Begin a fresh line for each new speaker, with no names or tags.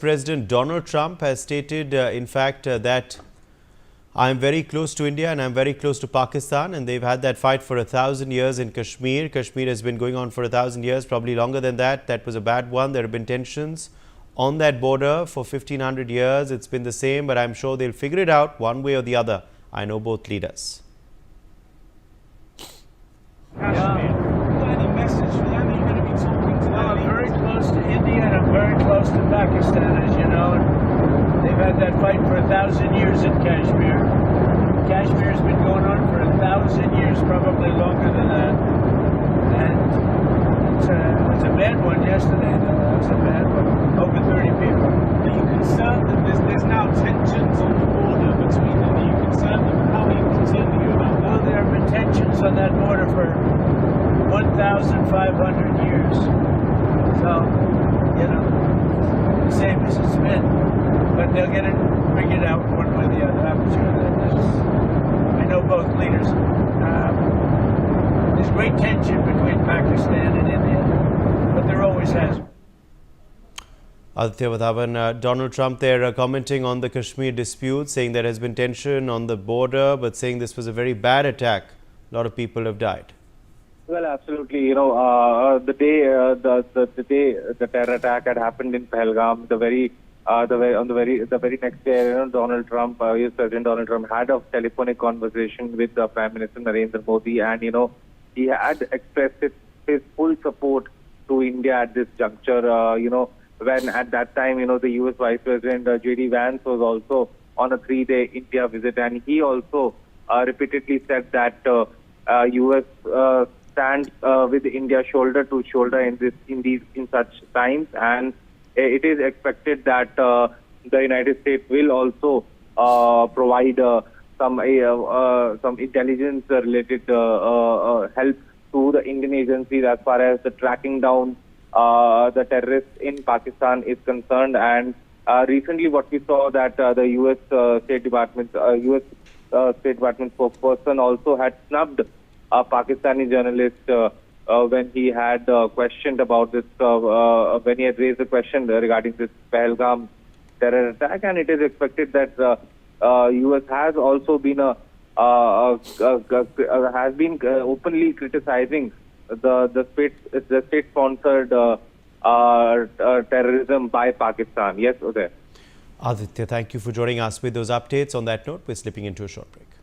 President Donald Trump has stated, in fact, that I am very close to India and I am very close to Pakistan, and they've had that fight for 1,000 years in Kashmir. Kashmir has been going on for 1,000 years, probably longer than that. That was a bad one. There have been tensions on that border for 1,500 years. It's been the same, but I'm sure they'll figure it out one way or the other. I know both leaders.
Kashmir. Any message for them? Are you going to be talking to them? I'm very close to India and I'm very close to Pakistan, as you know. They've had that fight for 1,000 years in Kashmir. Kashmir's been going on for 1,000 years, probably longer than that. And it was a bad one yesterday, though. That was a bad one. Over 30 people.
Are you concerned that there's now tensions on the border between them? Are you concerned that how are you concerned about that?
Well, there have been tensions on that border for 1,500 years. So, you know, the same as it's been. But they'll get it figured out one way or the other. I'm sure that I know both leaders. There's great tension between Pakistan and India, but there always has.
Aditya Vadhavan, Donald Trump there commenting on the Kashmir dispute, saying there has been tension on the border, but saying this was a very bad attack. A lot of people have died.
Well, absolutely. You know, the day the terror attack had happened in Pahalgam, the very next day, you know, Donald Trump, US President Donald Trump, had a telephonic conversation with Prime Minister Narendra Modi, and you know, he had expressed his full support to India at this juncture. You know, when at that time, you know, the US Vice President J.D. Vance was also on a 3-day India visit, and he also repeatedly said that US stands with India shoulder to shoulder in such times, and it is expected that the United States will also provide some intelligence related help to the Indian agencies as far as the tracking down the terrorists in Pakistan is concerned. And recently, what we saw that the U.S. State Department spokesperson also had snubbed a Pakistani journalist when he had questioned about this, when he had raised a question regarding this Pahalgam terror attack, and it is expected that U.S. has also been openly criticizing the state-sponsored terrorism by Pakistan. Yes, Uday.
Aditya, thank you for joining us with those updates. On that note, we're slipping into a short break.